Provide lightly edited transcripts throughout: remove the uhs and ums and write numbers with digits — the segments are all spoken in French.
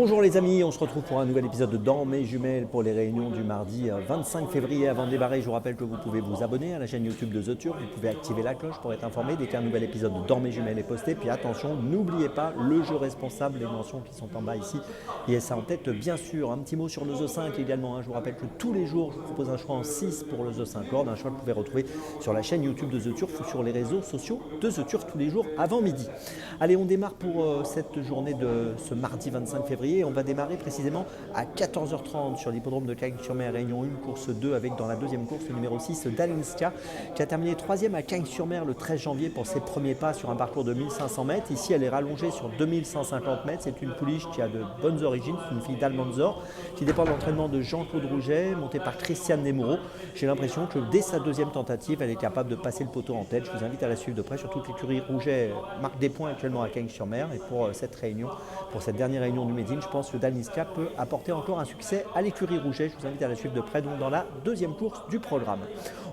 Bonjour les amis, on se retrouve pour un nouvel épisode de Dans mes jumelles pour les réunions du mardi 25 février. Avant de démarrer, je vous rappelle que vous pouvez vous abonner à la chaîne YouTube de The Turf, vous pouvez activer la cloche pour être informé dès qu'un nouvel épisode de Dans mes jumelles est posté. Puis attention, n'oubliez pas le jeu responsable, les mentions qui sont en bas ici. Et ça en tête bien sûr. Un petit mot sur le The 5 également, je vous rappelle que tous les jours je vous propose un choix en 6 pour le The 5 Lord, un choix que vous pouvez retrouver sur la chaîne YouTube de The Turf ou sur les réseaux sociaux de The Turf tous les jours avant midi. Allez, on démarre pour cette journée de ce mardi 25 février. On va démarrer précisément à 14h30 sur l'hippodrome de Cagnes-sur-Mer, Réunion 1, course 2, avec dans la deuxième course le numéro 6, Dalinska, qui a terminé 3e à Cagnes-sur-Mer le 13 janvier pour ses premiers pas sur un parcours de 1500 mètres. Ici, elle est rallongée sur 2150 mètres. C'est une pouliche qui a de bonnes origines, c'est une fille d'Almanzor, qui dépend de l'entraînement de Jean-Claude Rouget, montée par Christiane Desmoureaux. J'ai l'impression que dès sa deuxième tentative, elle est capable de passer le poteau en tête. Je vous invite à la suivre de près, surtout que l'écurie Rouget marque des points actuellement à Cagnes-sur-Mer. Et pour cette réunion, pour cette dernière réunion du Médine, je pense que Dalinska peut apporter encore un succès à l'écurie Rouget. Je vous invite à la suivre de près donc dans la deuxième course du programme.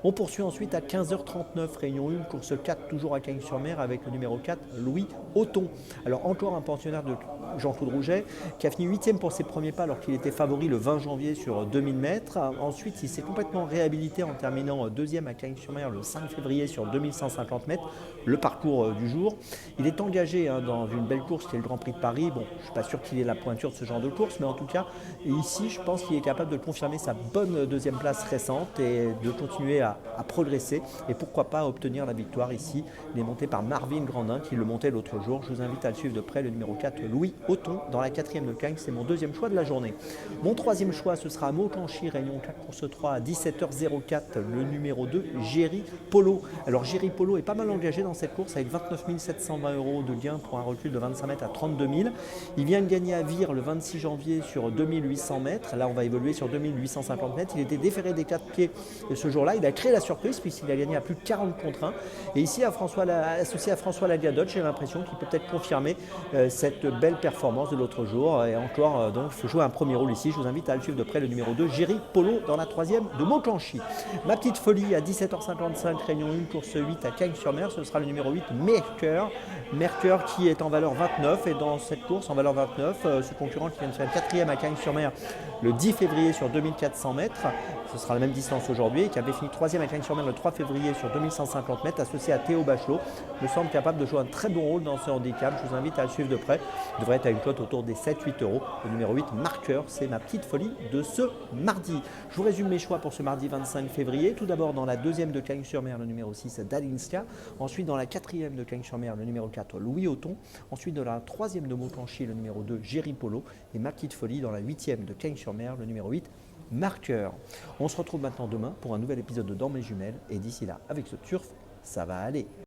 On poursuit ensuite à 15h39, réunion 1, course 4, toujours à Cagnes-sur-Mer, avec le numéro 4, Louis Auton. Alors encore un pensionnaire de Jean-Claude Rouget, qui a fini 8e pour ses premiers pas alors qu'il était favori le 20 janvier sur 2000 mètres. Ensuite, il s'est complètement réhabilité en terminant 2e à Cagnes-sur-Mer le 5 février sur 2150 mètres, le parcours du jour. Il est engagé dans une belle course qui est le Grand Prix de Paris. Bon, je ne suis pas sûr qu'il ait la pointure de ce genre de course, mais en tout cas, ici, je pense qu'il est capable de confirmer sa bonne deuxième place récente et de continuer à progresser et pourquoi pas obtenir la victoire ici. Il est monté par Marvin Grandin qui le montait l'autre jour. Je vous invite à le suivre de près, le numéro 4, Louis Auton, dans la 4e de Cagnes. C'est mon deuxième choix de la journée. Mon troisième choix, ce sera à Maucanchy, réunion 4, course 3, à 17h04, le numéro 2, Géry Polo. Alors Géry Polo est pas mal engagé dans cette course avec 29 720 € de gain pour un recul de 25 mètres à 32 000. Il vient de gagner à Vire le 26 janvier sur 2800 mètres. Là, on va évoluer sur 2850 mètres. Il était déféré des 4 pieds ce jour-là. Il a créé la surprise puisqu'il a gagné à plus de 40 contre 1. Et ici, associé à François Lagladotte, j'ai l'impression qu'il peut peut-être confirmer cette belle performance de l'autre jour. Et encore, donc, il faut jouer un premier rôle ici. Je vous invite à le suivre de près, le numéro 2, Géry Polo, dans la 3e de Maucanchy. Ma petite folie à 17h55, réunion 1, course 8 à Cagnes-sur-Mer. Ce sera le numéro 8, Mercure. Mercure qui est en valeur 29. Et dans cette course, en valeur 29, ce concurrent qui vient de faire 4e à Cagnes-sur-Mer le 10 février sur 2400 mètres. Ce sera la même distance aujourd'hui, qui avait fini 3e à Cagnes-sur-Mer le 3 février sur 2150 mètres, associé à Théo Bachelot, me semble capable de jouer un très bon rôle dans ce handicap. Je vous invite à le suivre de près. Il devrait être à une cote autour des 7-8 €. Le numéro 8, Marqueur, c'est ma petite folie de ce mardi. Je vous résume mes choix pour ce mardi 25 février. Tout d'abord dans la 2e de Cagnes-sur-Mer, le numéro 6, Dalinska. Ensuite dans la 4e de Cagnes-sur-Mer, le numéro 4, Louis Auton. Ensuite dans la 3e de Maucanchy, le numéro 2, Géry Polo. Et ma petite folie dans la 8e de Cagnes-sur-Mer, le numéro 8, Marqueur. On se retrouve maintenant demain pour un nouvel épisode de Dans mes jumelles. Et d'ici là, avec ce turf, ça va aller.